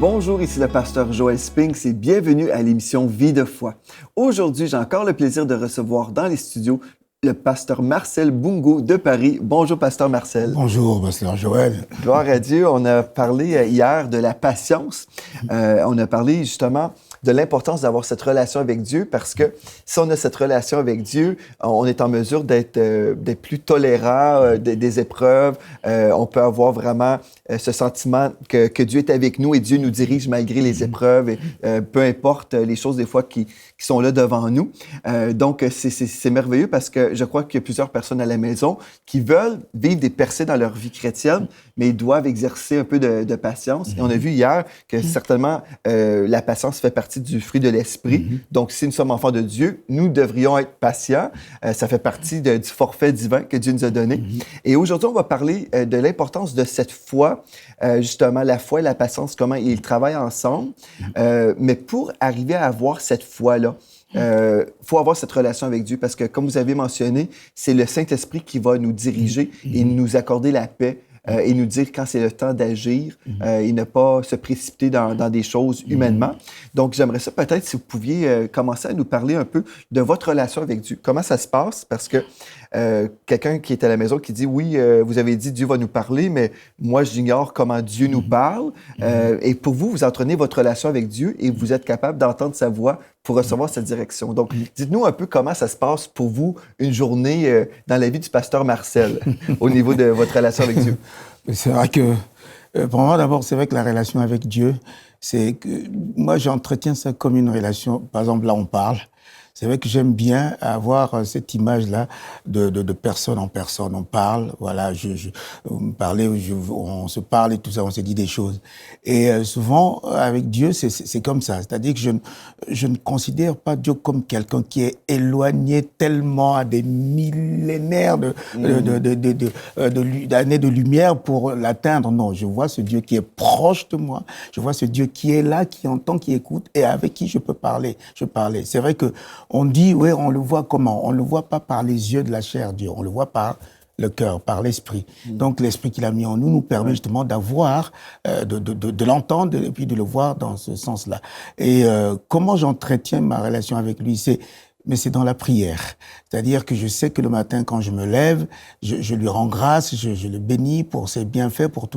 Bonjour, ici le pasteur Joël Spinks et bienvenue à l'émission Vie de foi. Aujourd'hui, j'ai encore le plaisir de recevoir dans les studios le pasteur Marcel Bungo de Paris. Bonjour, pasteur Marcel. Bonjour, pasteur Joël. Gloire à Dieu. On a parlé hier de la patience. On a parlé justement de l'importance d'avoir cette relation avec Dieu parce que si on a cette relation avec Dieu, on est en mesure d'être plus tolérant des épreuves. On peut avoir vraiment ce sentiment que Dieu est avec nous et Dieu nous dirige malgré les épreuves, et, peu importe les choses des fois qui sont là devant nous. Donc, c'est merveilleux parce que je crois qu'il y a plusieurs personnes à la maison qui veulent vivre des percées dans leur vie chrétienne, mais ils doivent exercer un peu de patience. Et on a vu hier que certainement la patience fait partie du fruit de l'esprit. Donc, si nous sommes enfants de Dieu, nous devrions être patients. Ça fait partie du forfait divin que Dieu nous a donné. Et aujourd'hui, on va parler de l'importance de cette foi, justement, la foi et la patience, comment ils travaillent ensemble. Mais pour arriver à avoir cette foi-là, faut avoir cette relation avec Dieu parce que, comme vous avez mentionné, c'est le Saint-Esprit qui va nous diriger et nous accorder la paix. Et nous dire quand c'est le temps d'agir et ne pas se précipiter dans des choses humainement. Donc, j'aimerais ça peut-être si vous pouviez commencer à nous parler un peu de votre relation avec Dieu. Comment ça se passe? Parce que quelqu'un qui est à la maison qui dit « Oui, vous avez dit Dieu va nous parler, mais moi, j'ignore comment Dieu nous parle. » Et pour vous, vous entraînez votre relation avec Dieu et vous êtes capable d'entendre sa voix pour recevoir cette direction. Donc, dites-nous un peu comment ça se passe pour vous, une journée dans la vie du pasteur Marcel, au niveau de votre relation avec Dieu. C'est vrai que, pour moi, d'abord, c'est vrai que la relation avec Dieu, c'est que moi, j'entretiens ça comme une relation. Par exemple, là, on parle. C'est vrai que j'aime bien avoir cette image-là de personne en personne. On parle, voilà, on se parle et tout ça, on se dit des choses. Et souvent, avec Dieu, c'est comme ça. C'est-à-dire que je ne considère pas Dieu comme quelqu'un qui est éloigné tellement à des millénaires d'années de lumière pour l'atteindre. Non, je vois ce Dieu qui est proche de moi. Je vois ce Dieu qui est là, qui entend, qui écoute et avec qui je peux parler. C'est vrai que on dit, oui, on le voit comment? On ne le voit pas par les yeux de la chair, Dieu. On le voit par le cœur, par l'esprit. Donc, l'esprit qu'il a mis en nous permet justement d'avoir, de l'entendre et puis de le voir dans ce sens-là. Et comment j'entretiens ma relation avec lui? C'est dans la prière. C'est-à-dire que je sais que le matin, quand je me lève, je lui rends grâce, je le bénis pour ses bienfaits, pour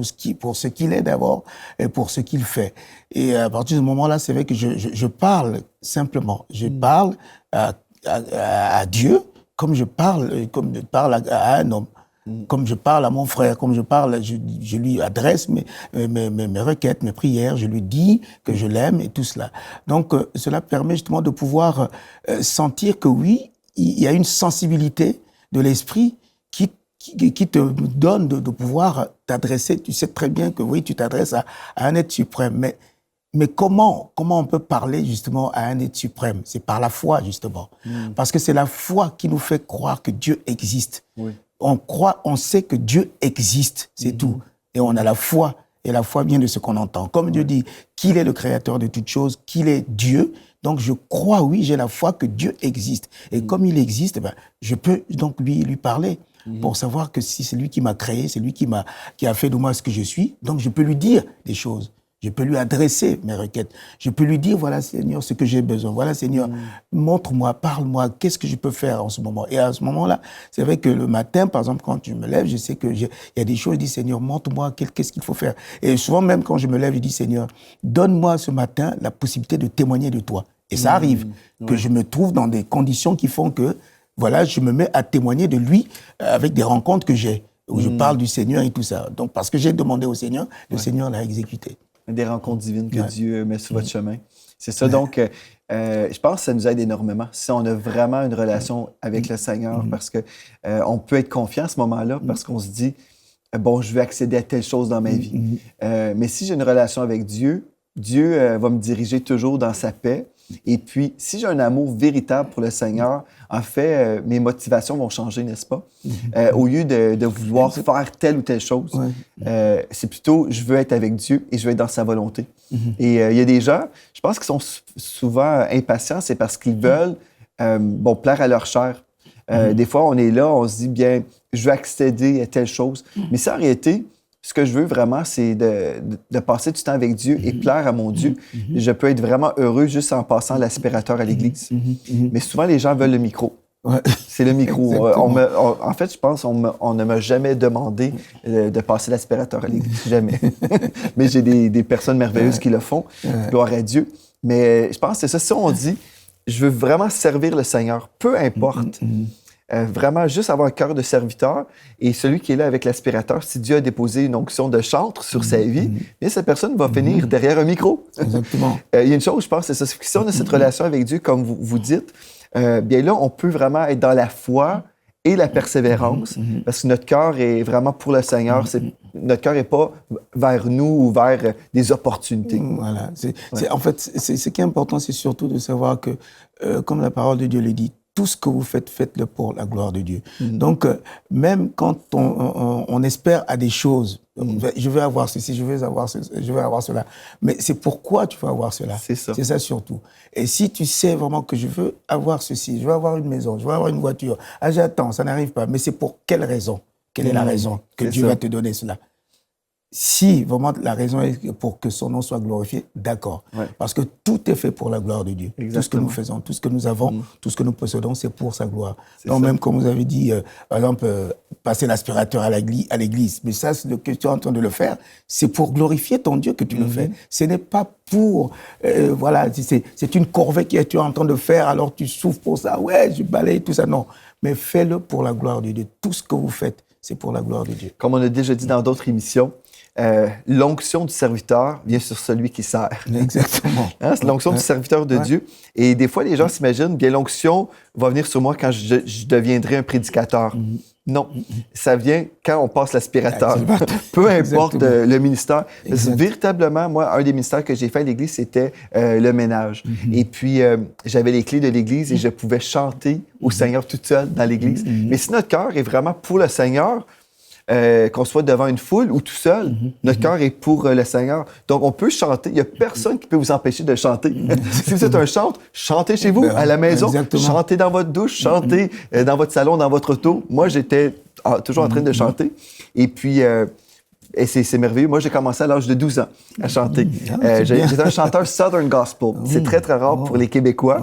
ce qu'il est d'abord et pour ce qu'il fait. Et à partir de ce moment-là, c'est vrai que je parle simplement. Je parle à Dieu comme je parle à un homme. Comme je parle à mon frère, comme je lui adresse mes requêtes, mes prières, je lui dis que je l'aime et tout cela. Donc, cela permet justement de pouvoir sentir que oui, il y a une sensibilité de l'esprit qui te donne de pouvoir t'adresser. Tu sais très bien que oui, tu t'adresses à un être suprême, mais comment on peut parler justement à un être suprême? C'est par la foi, justement. Parce que c'est la foi qui nous fait croire que Dieu existe. Oui. On sait que Dieu existe, c'est tout. Et on a la foi, et la foi vient de ce qu'on entend. Comme Dieu dit qu'il est le créateur de toutes choses, qu'il est Dieu, donc je crois, oui, j'ai la foi que Dieu existe. Et comme il existe, je peux donc lui parler pour savoir que si c'est lui qui m'a créé, c'est lui qui a fait de moi ce que je suis, donc je peux lui dire des choses. Je peux lui adresser mes requêtes. Je peux lui dire, voilà, Seigneur, ce que j'ai besoin. Voilà, Seigneur, montre-moi, parle-moi, qu'est-ce que je peux faire en ce moment? Et à ce moment-là, c'est vrai que le matin, par exemple, quand je me lève, je sais qu'il y a des choses, je dis, Seigneur, montre-moi, qu'est-ce qu'il faut faire? Et souvent, même quand je me lève, je dis, Seigneur, donne-moi ce matin la possibilité de témoigner de toi. Et ça arrive que je me trouve dans des conditions qui font que, voilà, je me mets à témoigner de lui avec des rencontres que j'ai, où je parle du Seigneur et tout ça. Donc, parce que j'ai demandé au Seigneur, le Seigneur l'a exécuté. Des rencontres divines que Dieu met sur votre chemin. C'est ça. Donc, je pense que ça nous aide énormément si on a vraiment une relation avec le Seigneur parce que on peut être confiant à ce moment-là parce qu'on se dit, bon, je vais accéder à telle chose dans ma vie. Mais si j'ai une relation avec Dieu, Dieu va me diriger toujours dans sa paix. Et puis, si j'ai un amour véritable pour le Seigneur, en fait, mes motivations vont changer, n'est-ce pas? Au lieu de vouloir faire telle ou telle chose, c'est plutôt, je veux être avec Dieu et je veux être dans sa volonté. Et il y a des gens, je pense qu'ils sont souvent impatients, c'est parce qu'ils veulent plaire à leur chair. Des fois, on est là, on se dit, bien, je veux accéder à telle chose. Mais ça, en réalité, ce que je veux vraiment, c'est de passer du temps avec Dieu et plaire à mon Dieu. Je peux être vraiment heureux juste en passant l'aspirateur à l'église. Mais souvent, les gens veulent le micro. Ouais. C'est le micro. Exactement. En fait, je pense on ne m'a jamais demandé de passer l'aspirateur à l'église. Jamais. Mais j'ai des personnes merveilleuses qui le font. Gloire à Dieu. Mais je pense que c'est ça. Si on dit, je veux vraiment servir le Seigneur, peu importe. Vraiment, juste avoir un cœur de serviteur. Et celui qui est là avec l'aspirateur, si Dieu a déposé une onction de chantre sur sa vie, bien, cette personne va finir derrière un micro. Exactement. Il y a une chose, je pense, c'est ça. Si on a cette relation avec Dieu, comme vous dites, bien là, on peut vraiment être dans la foi et la persévérance, parce que notre cœur est vraiment pour le Seigneur. Notre cœur n'est pas vers nous ou vers des opportunités. Voilà. En fait, ce qui est important, c'est surtout de savoir que, comme la parole de Dieu le dit, tout ce que vous faites, faites-le pour la gloire de Dieu. Donc, même quand on espère à des choses, je veux avoir ceci, je veux avoir cela, mais c'est pourquoi tu veux avoir cela. C'est ça surtout. Et si tu sais vraiment que je veux avoir ceci, je veux avoir une maison, je veux avoir une voiture, j'attends, ça n'arrive pas, mais c'est pour quelle raison? Quelle est la raison que Dieu va te donner cela? Si vraiment la raison est pour que son nom soit glorifié, d'accord. Parce que tout est fait pour la gloire de Dieu. Exactement. Tout ce que nous faisons, tout ce que nous avons, tout ce que nous possédons, c'est pour sa gloire. Donc même comme vous avez dit, par exemple, passer l'aspirateur à l'église, mais ça, c'est que tu es en train de le faire, c'est pour glorifier ton Dieu que tu le fais. Ce n'est pas pour, voilà, c'est une corvée que tu es en train de faire, alors tu souffres pour ça, ouais, je balaye, tout ça, non. Mais fais-le pour la gloire de Dieu. Tout ce que vous faites, c'est pour la gloire de Dieu. Comme on a déjà dit dans d'autres émissions, l'onction du serviteur vient sur celui qui sert. Exactement. C'est l'onction du serviteur de Dieu. Et des fois, les gens s'imaginent, bien, l'onction va venir sur moi quand je deviendrai un prédicateur. Non, ça vient quand on passe l'aspirateur. Peu importe le ministère. Véritablement, moi, un des ministères que j'ai fait à l'Église, c'était le ménage. Et puis, j'avais les clés de l'Église et je pouvais chanter au Seigneur toute seule dans l'Église. Mais si notre cœur est vraiment pour le Seigneur, qu'on soit devant une foule ou tout seul, notre cœur est pour le Seigneur. Donc, on peut chanter. Il n'y a personne qui peut vous empêcher de chanter. Si vous êtes un chantre, chantez chez vous, à la maison. Chantez dans votre douche, chantez dans votre salon, dans votre auto. Moi, j'étais toujours en train de chanter. Et puis, et c'est merveilleux. Moi, j'ai commencé à l'âge de 12 ans à chanter. J'étais un chanteur Southern Gospel. C'est très, très rare pour les Québécois.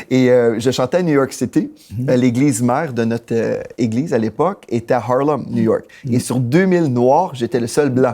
Et je chantais à New York City. L'église mère de notre église à l'époque était à Harlem, New York. Et sur 2000 noirs, j'étais le seul blanc.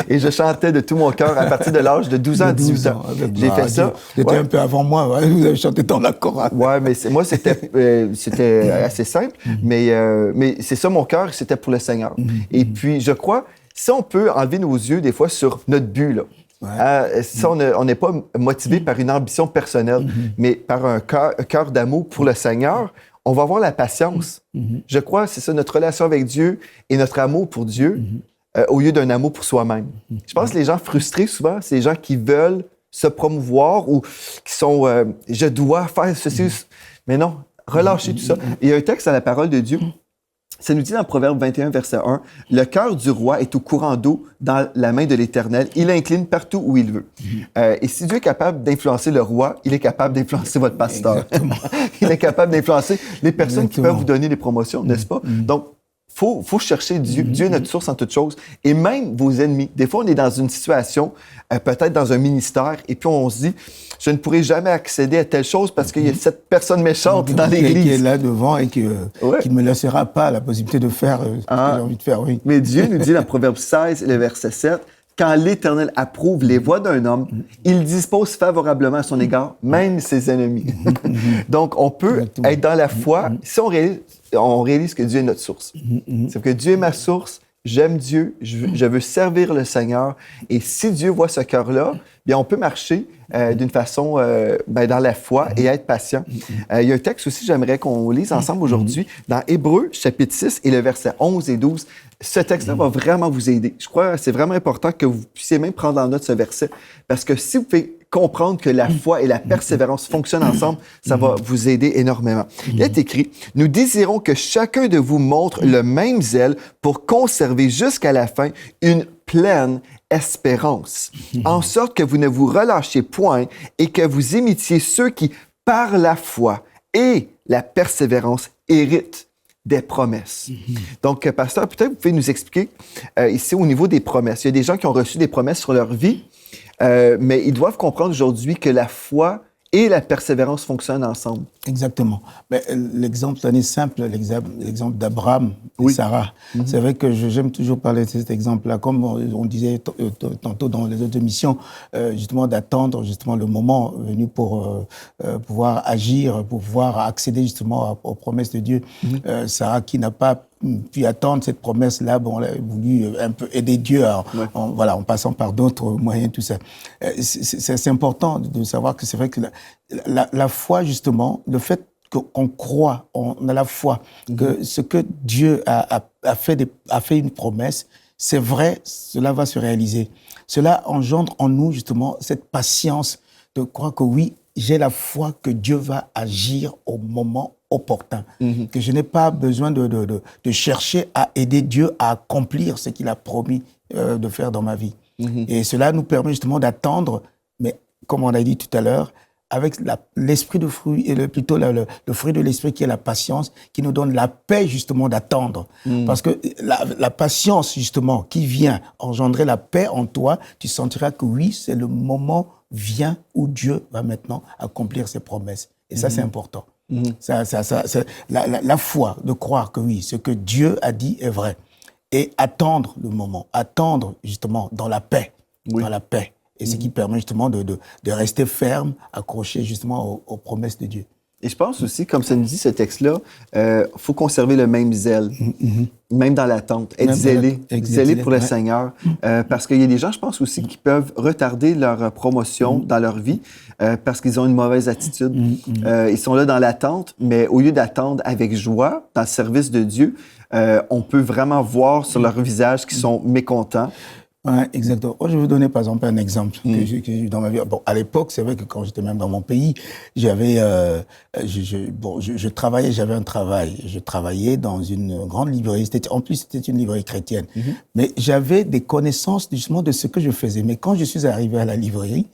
Et je chantais de tout mon cœur à partir de l'âge de 12 ans à 18 ans. J'ai fait ça. C'était un peu avant moi. Vous avez chanté dans la chorale. Ouais, mais moi, c'était assez simple. Mais c'est ça, mon cœur, c'était pour le Seigneur. Et puis, je crois, si on peut enlever nos yeux des fois sur notre but, là, si on n'est pas motivé par une ambition personnelle, mais par un cœur d'amour pour le Seigneur, on va avoir la patience. Je crois, c'est ça, notre relation avec Dieu et notre amour pour Dieu au lieu d'un amour pour soi-même. Je pense que les gens frustrés, souvent, c'est les gens qui veulent se promouvoir ou qui sont « je dois faire ceci ». Mais non, relâchez tout ça. Il y a un texte dans la parole de Dieu. Ça nous dit dans Proverbe 21, verset 1, « Le cœur du roi est au courant d'eau dans la main de l'Éternel. Il incline partout où il veut. » Et si Dieu est capable d'influencer le roi, il est capable d'influencer votre pasteur. Il est capable d'influencer les personnes qui peuvent vous donner des promotions, n'est-ce pas? Donc, faut chercher Dieu. Dieu est notre source en toutes choses. Et même vos ennemis. Des fois, on est dans une situation, peut-être dans un ministère, et puis on se dit, je ne pourrai jamais accéder à telle chose parce qu'il y a cette personne méchante dans l'Église. Qui est là devant et qui ne me laissera pas la possibilité de faire ce que j'ai envie de faire. Oui. Mais Dieu nous dit dans Proverbe 16, le verset 7, « Quand l'Éternel approuve les voies d'un homme, il dispose favorablement à son égard, même ses ennemis. » Donc, on peut être dans la foi si on réalise que Dieu est notre source. C'est que Dieu est ma source, j'aime Dieu, je veux servir le Seigneur. Et si Dieu voit ce cœur-là, bien, on peut marcher d'une façon dans la foi et être patient. Il y a un texte aussi, j'aimerais qu'on lise ensemble aujourd'hui, dans Hébreux, chapitre 6 et le verset 11 et 12. Ce texte-là va vraiment vous aider. Je crois que c'est vraiment important que vous puissiez même prendre en note ce verset, parce que si vous pouvez comprendre que la foi et la persévérance fonctionnent ensemble, ça va vous aider énormément. Il est écrit, « Nous désirons que chacun de vous montre le même zèle pour conserver jusqu'à la fin une pleine espérance, en sorte que vous ne vous relâchiez point et que vous imitiez ceux qui, par la foi et la persévérance, héritent des promesses. Donc, pasteur, peut-être vous pouvez nous expliquer ici au niveau des promesses. Il y a des gens qui ont reçu des promesses sur leur vie, mais ils doivent comprendre aujourd'hui que la foi et la persévérance fonctionnent ensemble. Exactement. Mais l'exemple, c'est simple, l'exemple d'Abraham et Sarah. C'est vrai que j'aime toujours parler de cet exemple-là. Comme on disait tantôt dans les autres émissions, justement d'attendre justement le moment venu pour pouvoir agir, pour pouvoir accéder justement aux promesses de Dieu. Sarah qui n'a pas pu attendre cette promesse-là, bon, elle a voulu un peu aider Dieu en passant par d'autres moyens, tout ça. C'est important de savoir que c'est vrai que la foi, justement, le fait qu'on croit, on a la foi, que ce que Dieu a fait une promesse, c'est vrai, cela va se réaliser. Cela engendre en nous, justement, cette patience de croire que oui, j'ai la foi que Dieu va agir au moment opportun, que je n'ai pas besoin de chercher à aider Dieu à accomplir ce qu'il a promis de faire dans ma vie. Et cela nous permet justement d'attendre, mais comme on a dit tout à l'heure, avec l'esprit de fruit, et plutôt le fruit de l'esprit qui est la patience, qui nous donne la paix justement d'attendre. Parce que la patience justement qui vient engendrer la paix en toi, tu sentiras que oui, c'est le moment vient où Dieu va maintenant accomplir ses promesses. Et ça, c'est important. La foi de croire que oui, ce que Dieu a dit est vrai. Et attendre le moment, attendre justement dans la paix, dans la paix. Et ce qui permet justement de rester ferme, accroché justement aux promesses de Dieu. Et je pense aussi, comme ça nous dit ce texte-là, faut conserver le même zèle, même dans l'attente, être zélé pour le Seigneur. Parce qu'il y a des gens, je pense aussi, qui peuvent retarder leur promotion dans leur vie parce qu'ils ont une mauvaise attitude. Ils sont là dans l'attente, mais au lieu d'attendre avec joie, dans le service de Dieu, on peut vraiment voir sur leur visage qu'ils sont mécontents. Ouais, exactement. Moi, je vais vous donner, par exemple, un exemple que j'ai eu dans ma vie. Bon, à l'époque, c'est vrai que quand j'étais même dans mon pays, j'avais, je travaillais, j'avais un travail. Je travaillais dans une grande librairie. En plus, c'était une librairie chrétienne. Mais j'avais des connaissances, justement, de ce que je faisais. Mais quand je suis arrivé à la librairie,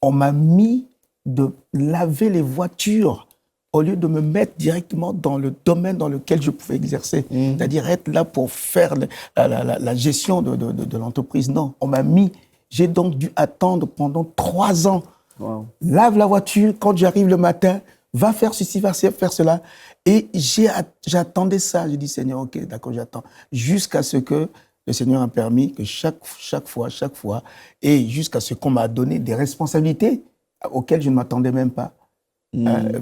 on m'a mis de laver les voitures au lieu de me mettre directement dans le domaine dans lequel je pouvais exercer, c'est-à-dire être là pour faire la gestion de l'entreprise. Non, on m'a mis, j'ai donc dû attendre pendant 3 ans. Wow. Lave la voiture quand j'arrive le matin, va faire ceci, va faire cela. Et j'attendais ça. J'ai dit, Seigneur, ok, d'accord, j'attends. Jusqu'à ce que le Seigneur a permis que chaque fois, et jusqu'à ce qu'on m'a donné des responsabilités auxquelles je ne m'attendais même pas.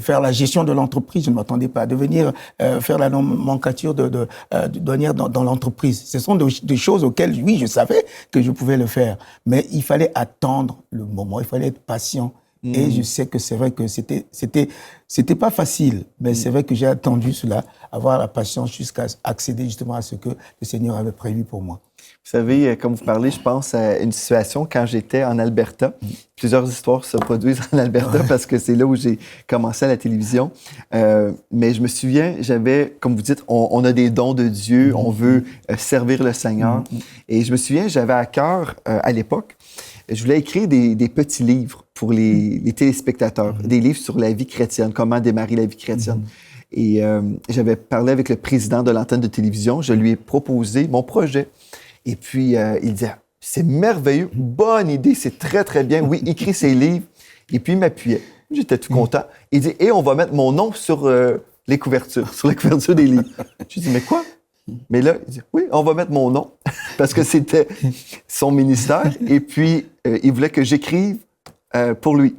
Faire la gestion de l'entreprise, je ne m'attendais pas. De venir faire la nomenclature de douanière dans l'entreprise. Ce sont des choses auxquelles, oui, je savais que je pouvais le faire. Mais il fallait attendre le moment, il fallait être patient. Et je sais que c'est vrai que c'était pas facile, mais c'est vrai que j'ai attendu cela, avoir la patience jusqu'à accéder justement à ce que le Seigneur avait prévu pour moi. Vous savez, comme vous parlez, je pense à une situation quand j'étais en Alberta. Plusieurs histoires se produisent en Alberta parce que c'est là où j'ai commencé à la télévision. Mais je me souviens, j'avais, comme vous dites, on a des dons de Dieu, on veut servir le Seigneur. Et je me souviens, j'avais à cœur, à l'époque, je voulais écrire des petits livres pour les téléspectateurs, des livres sur la vie chrétienne, comment démarrer la vie chrétienne. Et j'avais parlé avec le président de l'antenne de télévision, je lui ai proposé mon projet. Et puis, il disait, c'est merveilleux, bonne idée, c'est très, très bien. Oui, écris ces livres. Et puis, il m'appuyait. J'étais tout content. Il dit, et on va mettre mon nom sur les couvertures, sur la couverture des livres. Je dis, mais quoi? Mais là, il dit, oui, on va mettre mon nom, parce que c'était son ministère. Et puis, il voulait que j'écrive pour lui.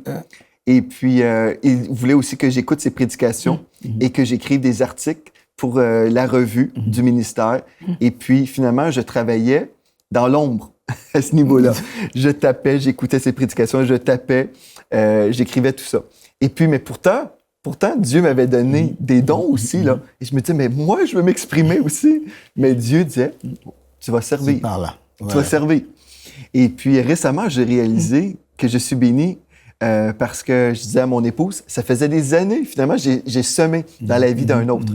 Et puis, il voulait aussi que j'écoute ses prédications et que j'écrive des articles pour la revue du ministère. Et puis, finalement, je travaillais dans l'ombre à ce niveau-là. Je tapais, j'écoutais ses prédications, je tapais, j'écrivais tout ça. Et puis, mais pourtant, Dieu m'avait donné des dons aussi, là. Et je me disais, mais moi, je veux m'exprimer aussi. Mais Dieu disait, tu vas servir. Par là. Ouais. Tu vas servir. Et puis, récemment, j'ai réalisé que je suis béni parce que je disais à mon épouse, ça faisait des années, finalement, j'ai semé dans la vie d'un autre.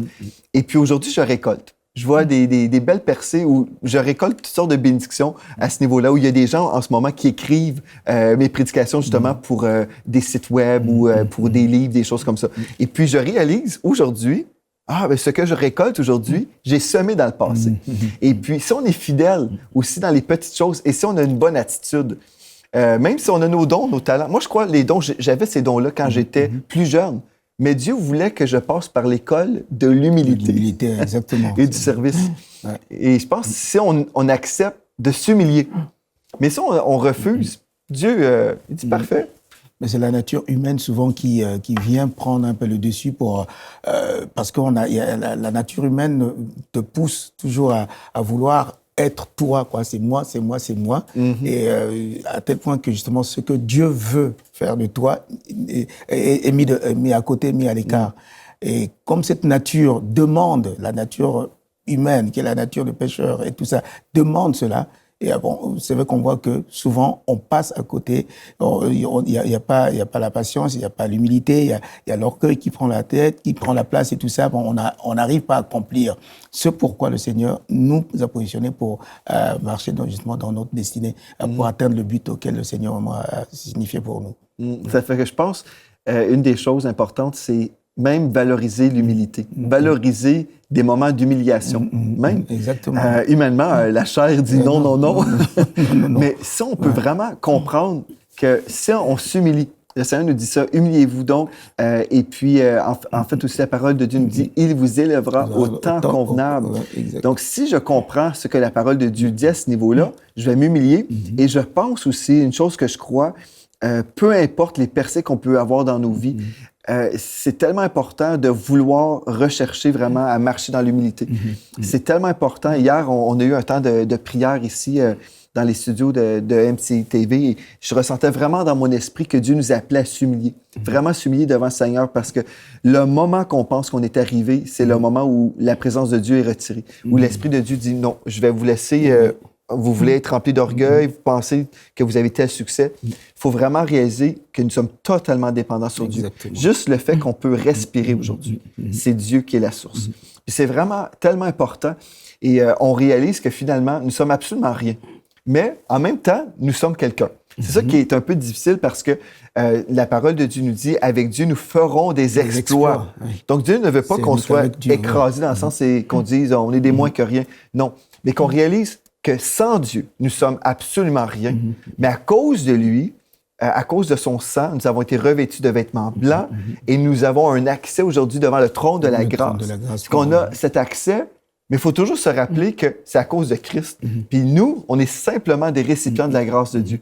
Et puis aujourd'hui, je récolte. Je vois des belles percées où je récolte toutes sortes de bénédictions à ce niveau-là, où il y a des gens en ce moment qui écrivent mes prédications justement pour des sites web ou pour des livres, des choses comme ça. Et puis je réalise aujourd'hui, Ah, ben ce que je récolte aujourd'hui, j'ai semé dans le passé. Et puis, si on est fidèle aussi dans les petites choses et si on a une bonne attitude, même si on a nos dons, nos talents. Moi, je crois les dons, j'avais ces dons-là quand j'étais plus jeune. Mais Dieu voulait que je passe par l'école de l'humilité. L'humilité, exactement. Et du service. Ouais. Et je pense que si on accepte de s'humilier, mais si on refuse, Dieu, il dit parfait. Mais c'est la nature humaine souvent qui vient prendre un peu le dessus parce que la nature humaine te pousse toujours à vouloir être toi, quoi. C'est moi, c'est moi, c'est moi. Et à tel point que justement ce que Dieu veut faire de toi est mis à côté, mis à l'écart. Et comme cette nature demande, la nature humaine, qui est la nature de pécheur et tout ça, demande cela. Et bon, c'est vrai qu'on voit que souvent, on passe à côté. Il y a pas la patience, il n'y a pas l'humilité, il y a l'orgueil qui prend la tête, qui prend la place et tout ça. Bon, on n'arrive pas à accomplir ce pourquoi le Seigneur nous a positionnés pour marcher justement dans notre destinée, pour atteindre le but auquel le Seigneur a signifié pour nous. Ça fait que je pense, une des choses importantes, c'est même valoriser l'humilité, valoriser des moments d'humiliation. Même, exactement. Humainement, la chair dit non. Mais si on peut vraiment comprendre que si on s'humilie, le Seigneur nous dit ça, humiliez-vous donc, et puis en fait aussi la parole de Dieu nous dit, il vous élèvera au temps convenable. Donc si je comprends ce que la parole de Dieu dit à ce niveau-là, je vais m'humilier et je pense aussi, une chose que je crois, peu importe les percées qu'on peut avoir dans nos vies, c'est tellement important de vouloir rechercher vraiment à marcher dans l'humilité. C'est tellement important. Hier, on a eu un temps de prière ici dans les studios de MCTV et je ressentais vraiment dans mon esprit que Dieu nous appelait à s'humilier. Vraiment s'humilier devant le Seigneur parce que le moment qu'on pense qu'on est arrivé, c'est le moment où la présence de Dieu est retirée, où l'Esprit de Dieu dit non, je vais vous laisser... vous voulez être rempli d'orgueil, vous pensez que vous avez tel succès. Il faut vraiment réaliser que nous sommes totalement dépendants sur Dieu. Juste le fait qu'on peut respirer aujourd'hui, c'est Dieu qui est la source. Puis c'est vraiment tellement important et on réalise que finalement, nous sommes absolument rien. Mais en même temps, nous sommes quelqu'un. C'est ça qui est un peu difficile parce que la parole de Dieu nous dit, avec Dieu, nous ferons des exploits. Donc Dieu ne veut pas qu'on soit écrasé dans le sens qu'on dise, on est des moins que rien. Non, mais qu'on réalise que sans Dieu, nous sommes absolument rien. Mais à cause de lui, à cause de son sang, nous avons été revêtus de vêtements blancs et nous avons un accès aujourd'hui devant le trône de la grâce. Qu'on a cet accès, mais il faut toujours se rappeler que c'est à cause de Christ. Puis nous, on est simplement des récipients de la grâce de Dieu.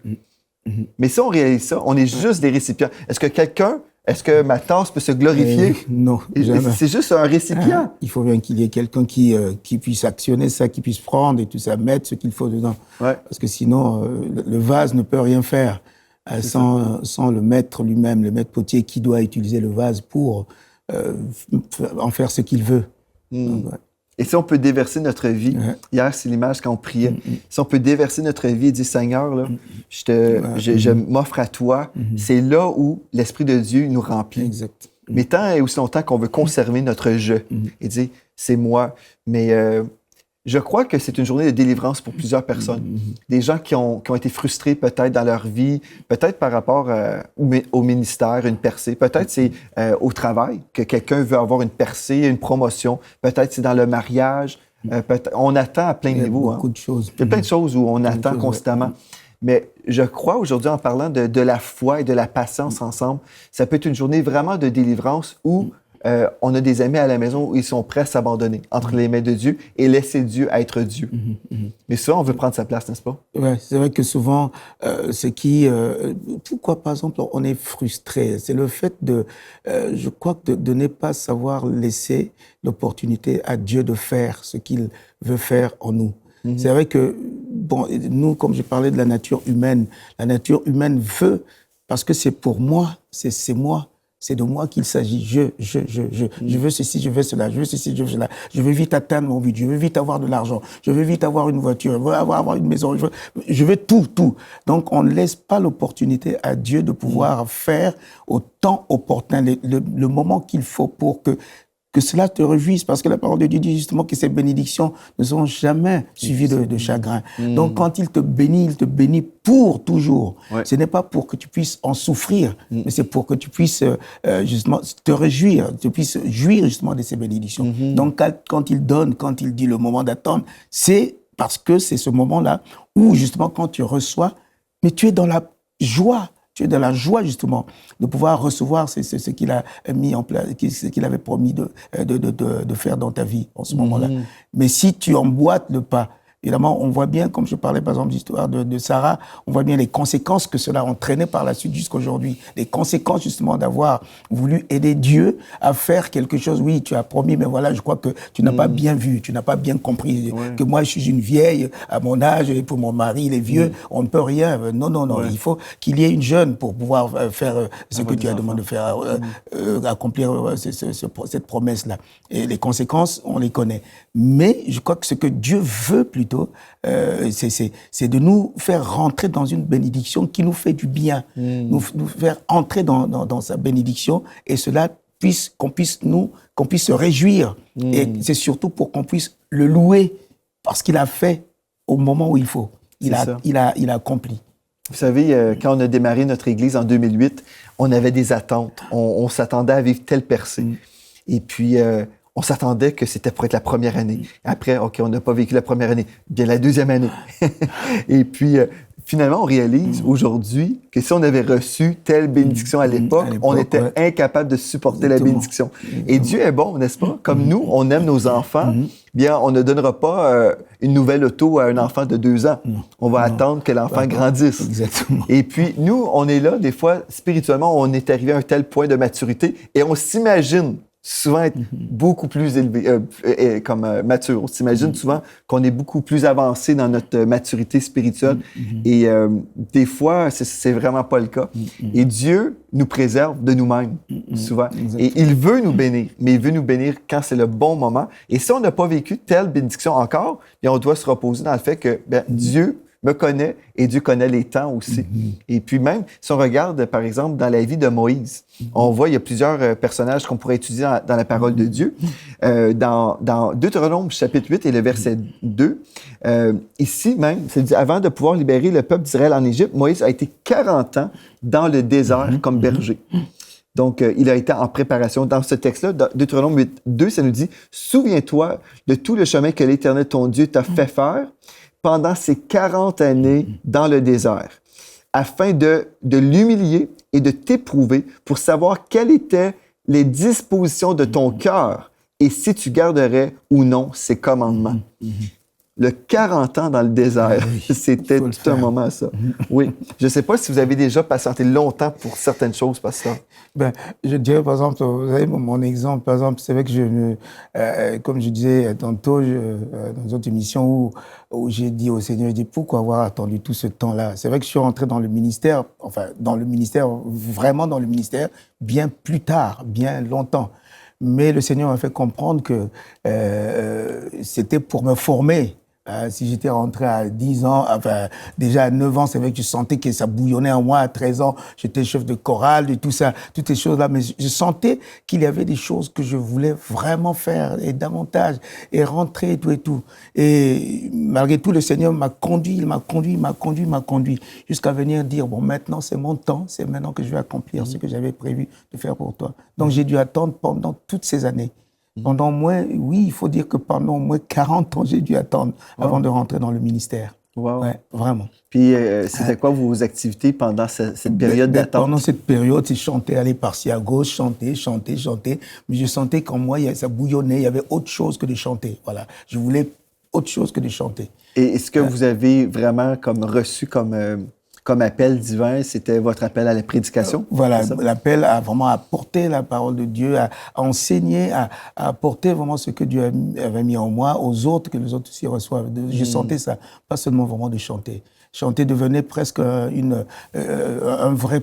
Mais si on réalise ça, on est juste des récipients. Est-ce que ma tasse peut se glorifier? Non, jamais. C'est juste un récipient. Il faut bien qu'il y ait quelqu'un qui puisse actionner ça, qui puisse prendre et tout ça, mettre ce qu'il faut dedans. Parce que sinon, le vase ne peut rien faire sans le maître lui-même, le maître potier qui doit utiliser le vase pour en faire ce qu'il veut. Donc, Et si on peut déverser notre vie, hier, c'est l'image quand on priait, si on peut déverser notre vie et dire, Seigneur, là, je m'offre à toi, c'est là où l'Esprit de Dieu nous remplit. Exact. Mais tant et aussi longtemps qu'on veut conserver notre je et dire, c'est moi. Mais je crois que c'est une journée de délivrance pour plusieurs personnes. Des gens qui ont été frustrés peut-être dans leur vie, peut-être par rapport au ministère, une percée. Peut-être c'est au travail que quelqu'un veut avoir une percée, une promotion. Peut-être c'est dans le mariage. On attend à plein de niveaux. Beaucoup de choses. Il y a plein de choses où on attend constamment. Mais je crois aujourd'hui, en parlant de la foi et de la patience ensemble, ça peut être une journée vraiment de délivrance où on a des amis à la maison où ils sont prêts à s'abandonner entre les mains de Dieu et laisser Dieu être Dieu. Mais souvent, on veut prendre sa place, n'est-ce pas? Oui, c'est vrai que souvent, pourquoi, par exemple, on est frustré? C'est le fait je crois, de ne pas savoir laisser l'opportunité à Dieu de faire ce qu'il veut faire en nous. C'est vrai que, bon, nous, comme je parlais de la nature humaine veut, parce que c'est pour moi, c'est moi. C'est de moi qu'il s'agit. Je veux ceci, je veux cela, je veux ceci, je veux cela. Je veux vite atteindre mon but, je veux vite avoir de l'argent, je veux vite avoir une voiture, je veux avoir une maison, je veux tout. Donc, on ne laisse pas l'opportunité à Dieu de pouvoir faire au temps opportun, le moment qu'il faut pour que que cela te réjouisse, parce que la parole de Dieu dit justement que ces bénédictions ne sont jamais suivies de chagrin. Donc quand il te bénit pour toujours. Ouais. Ce n'est pas pour que tu puisses en souffrir, mais c'est pour que tu puisses justement te réjouir, tu puisses jouir justement de ces bénédictions. Donc quand il donne, quand il dit le moment d'attendre, c'est parce que c'est ce moment-là où justement quand tu reçois, mais tu es dans la joie. Tu es dans la joie, justement, de pouvoir recevoir ce qu'il a mis en place, ce qu'il avait promis de faire dans ta vie en ce moment-là. Mais si tu emboîtes le pas, évidemment, on voit bien, comme je parlais par exemple de l'histoire de Sarah, on voit bien les conséquences que cela a entraîné par la suite jusqu'à aujourd'hui. Les conséquences, justement, d'avoir voulu aider Dieu à faire quelque chose. Oui, tu as promis, mais voilà, je crois que tu n'as pas bien vu, tu n'as pas bien compris. Ouais. Que moi, je suis une vieille à mon âge, et pour mon mari, il est vieux, on ne peut rien. Non. Ouais. Il faut qu'il y ait une jeune pour pouvoir faire ce que tu as demandé de faire, accomplir cette promesse-là. Et les conséquences, on les connaît. Mais je crois que ce que Dieu veut plutôt, c'est de nous faire rentrer dans une bénédiction qui nous fait du bien, nous faire entrer dans sa bénédiction, et cela qu'on puisse se réjouir. Et c'est surtout pour qu'on puisse le louer, parce qu'il a fait au moment où il faut. Il a accompli. Vous savez, quand on a démarré notre Église en 2008, on avait des attentes. On s'attendait à vivre telle percée. Et puis, on s'attendait que c'était pour être la première année. Après, OK, on n'a pas vécu la première année, bien la deuxième année. Et puis, finalement, on réalise aujourd'hui que si on avait reçu telle bénédiction à l'époque, on était incapable de supporter la bénédiction. Et Dieu est bon, n'est-ce pas? Comme nous, on aime nos enfants, bien, on ne donnera pas une nouvelle auto à un enfant de 2 ans. On va attendre que l'enfant grandisse. Exactement. Et puis, nous, on est là, des fois, spirituellement, on est arrivé à un tel point de maturité et on s'imagine souvent être beaucoup plus élevé, mature. On s'imagine souvent qu'on est beaucoup plus avancé dans notre maturité spirituelle. Et des fois, c'est vraiment pas le cas. Et Dieu nous préserve de nous-mêmes, souvent. Exactement. Et il veut nous bénir, mais il veut nous bénir quand c'est le bon moment. Et si on n'a pas vécu telle bénédiction encore, bien, on doit se reposer dans le fait que Dieu me connaît et Dieu connaît les temps aussi. Et puis même, si on regarde, par exemple, dans la vie de Moïse, on voit, il y a plusieurs personnages qu'on pourrait étudier dans la parole de Dieu. Dans Deutéronome, chapitre 8 et le verset 2, ici même, c'est dit, avant de pouvoir libérer le peuple d'Israël en Égypte, Moïse a été 40 ans dans le désert comme berger. Donc, il a été en préparation. Dans ce texte-là, Deutéronome 8, 2, ça nous dit « Souviens-toi de tout le chemin que l'Éternel, ton Dieu, t'a fait faire pendant ces 40 années dans le désert, afin de l'humilier et de t'éprouver pour savoir quelles étaient les dispositions de ton cœur et si tu garderais ou non ses commandements. » Le 40 ans dans le désert, c'était tout un moment, ça. Oui. Je ne sais pas si vous avez déjà patienté longtemps pour certaines choses, pasteur. Je dirais, par exemple, vous savez, mon exemple, par exemple, c'est vrai que comme je disais tantôt, dans une autre émission où j'ai dit au Seigneur, pourquoi avoir attendu tout ce temps-là? C'est vrai que je suis rentré dans le ministère, vraiment dans le ministère, bien plus tard, bien longtemps. Mais le Seigneur m'a fait comprendre que c'était pour me former. Si j'étais rentré à 10 ans, déjà à 9 ans, c'est vrai que je sentais que ça bouillonnait en moi. À 13 ans, j'étais chef de chorale et tout ça, toutes ces choses-là. Mais je sentais qu'il y avait des choses que je voulais vraiment faire et davantage et rentrer et tout. Et malgré tout, le Seigneur m'a conduit, jusqu'à venir dire, bon, maintenant c'est mon temps, c'est maintenant que je vais accomplir ce que j'avais prévu de faire pour toi. Donc j'ai dû attendre pendant toutes ces années. Pendant il faut dire que pendant au moins 40 ans, j'ai dû attendre avant de rentrer dans le ministère. Wow. Ouais, vraiment. Puis, c'était quoi vos activités pendant cette période d'attente? Pendant cette période, c'est chanter, aller par-ci à gauche, chanter. Mais je sentais qu'en moi, ça bouillonnait, il y avait autre chose que de chanter. Voilà. Je voulais autre chose que de chanter. Et est-ce que vous avez vraiment reçu comme appel divin, c'était votre appel à la prédication? Voilà, l'appel à vraiment apporter la parole de Dieu, à enseigner, à apporter vraiment ce que Dieu avait mis en moi aux autres, que les autres aussi reçoivent. Je sentais ça, pas seulement vraiment de chanter. Chanter devenait presque un vrai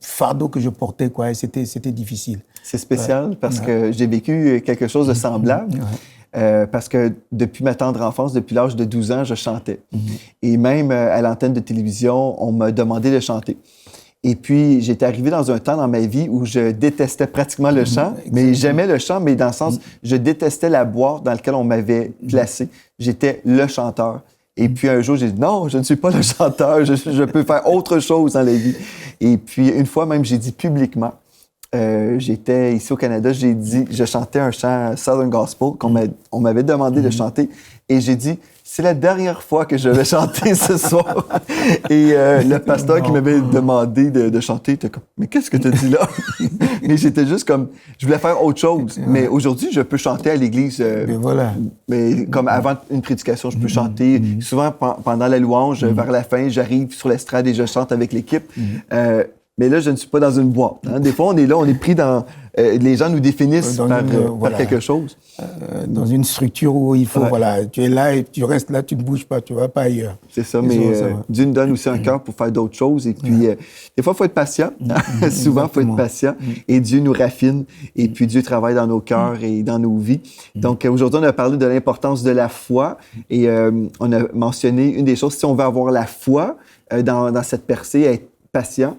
fardeau que je portais, quoi, et c'était difficile. C'est spécial parce que j'ai vécu quelque chose de semblable. Parce que depuis ma tendre enfance, depuis l'âge de 12 ans, je chantais. Et même à l'antenne de télévision, on m'a demandé de chanter. Et puis, j'étais arrivé dans un temps dans ma vie où je détestais pratiquement le chant, mais j'aimais le chant, mais dans le sens, je détestais la boîte dans laquelle on m'avait placé. J'étais le chanteur. Et puis, un jour, j'ai dit, non, je ne suis pas le chanteur, je peux faire autre chose dans la vie. Et puis, une fois même, j'ai dit publiquement, j'étais ici au Canada, je chantais un chant Southern Gospel qu'on m'avait demandé de chanter. Et j'ai dit, c'est la dernière fois que je vais chanter ce soir. Et le pasteur qui m'avait demandé de chanter était comme, mais qu'est-ce que tu as dit là? Mais j'étais juste comme, je voulais faire autre chose. Mais aujourd'hui, je peux chanter à l'église. Mais comme avant une prédication, je peux chanter. Souvent, pendant la louange, vers la fin, j'arrive sur l'estrade et je chante avec l'équipe. Mais là, je ne suis pas dans une boîte. Hein. Des fois, on est là, on est pris dans... les gens nous définissent par quelque chose. Dans une structure où il faut, tu es là et tu restes là, tu ne bouges pas, tu ne vas pas ailleurs. C'est ça, mais Dieu nous donne aussi un cœur pour faire d'autres choses. Et puis, des fois, il faut être patient. Souvent, il faut être patient. Et Dieu nous raffine. Et puis, Dieu travaille dans nos cœurs et dans nos vies. Donc, aujourd'hui, on a parlé de l'importance de la foi. Et on a mentionné une des choses, si on veut avoir la foi dans cette percée, être patient,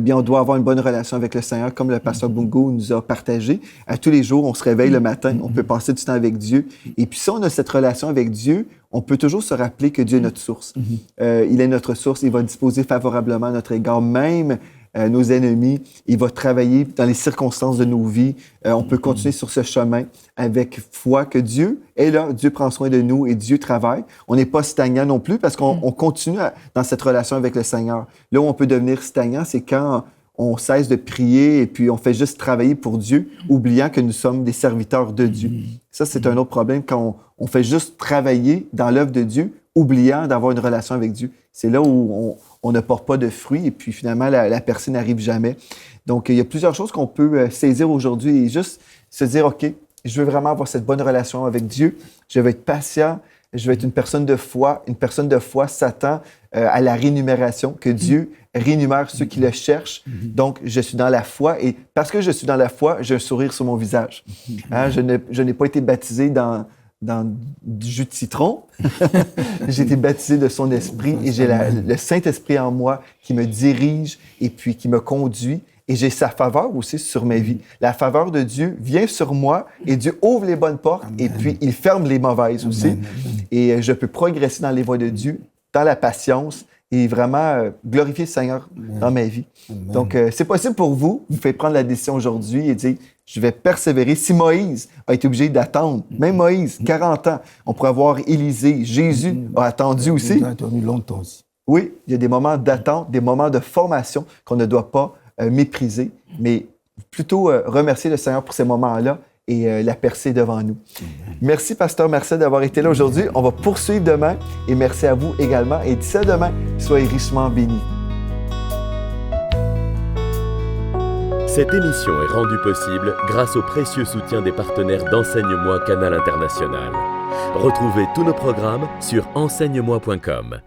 bien, on doit avoir une bonne relation avec le Seigneur, comme le pasteur Bungo nous a partagé. À tous les jours, on se réveille le matin, on peut passer du temps avec Dieu. Et puis, si on a cette relation avec Dieu, on peut toujours se rappeler que Dieu est notre source. Il est notre source, il va disposer favorablement à notre égard, même nos ennemis. Il va travailler dans les circonstances de nos vies. On peut continuer sur ce chemin avec foi que Dieu est là, Dieu prend soin de nous et Dieu travaille. On n'est pas stagnant non plus parce qu'on continue dans cette relation avec le Seigneur. Là où on peut devenir stagnant, c'est quand on cesse de prier et puis on fait juste travailler pour Dieu, oubliant que nous sommes des serviteurs de Dieu. Ça, c'est un autre problème quand on fait juste travailler dans l'œuvre de Dieu, oubliant d'avoir une relation avec Dieu. C'est là où on ne porte pas de fruits et puis finalement, la percée n'arrive jamais. Donc, il y a plusieurs choses qu'on peut saisir aujourd'hui et juste se dire, OK, je veux vraiment avoir cette bonne relation avec Dieu. Je vais être patient. Je vais être une personne de foi. Une personne de foi s'attend à la rémunération, que Dieu rémunère ceux qui le cherchent. Donc, je suis dans la foi et parce que je suis dans la foi, j'ai un sourire sur mon visage. Hein, je n'ai pas été baptisé dans du jus de citron. J'ai été baptisé de son esprit et j'ai le Saint-Esprit en moi qui me dirige et puis qui me conduit. Et j'ai sa faveur aussi sur ma vie. La faveur de Dieu vient sur moi et Dieu ouvre les bonnes portes et puis il ferme les mauvaises aussi. Et je peux progresser dans les voies de Dieu, dans la patience et vraiment glorifier le Seigneur dans ma vie. Donc, c'est possible pour vous. Vous faites prendre la décision aujourd'hui et dire, je vais persévérer. Si Moïse a été obligé d'attendre, même Moïse, 40 ans, on pourrait avoir Élisée, Jésus a attendu aussi. Il a attendu longtemps aussi. Oui, il y a des moments d'attente, des moments de formation qu'on ne doit pas mépriser, mais plutôt remercier le Seigneur pour ces moments-là et la percée devant nous. Merci, Pasteur Marcel, d'avoir été là aujourd'hui. On va poursuivre demain et merci à vous également. Et d'ici à demain, soyez richement bénis. Cette émission est rendue possible grâce au précieux soutien des partenaires d'Enseigne-moi Canal International. Retrouvez tous nos programmes sur enseigne-moi.com.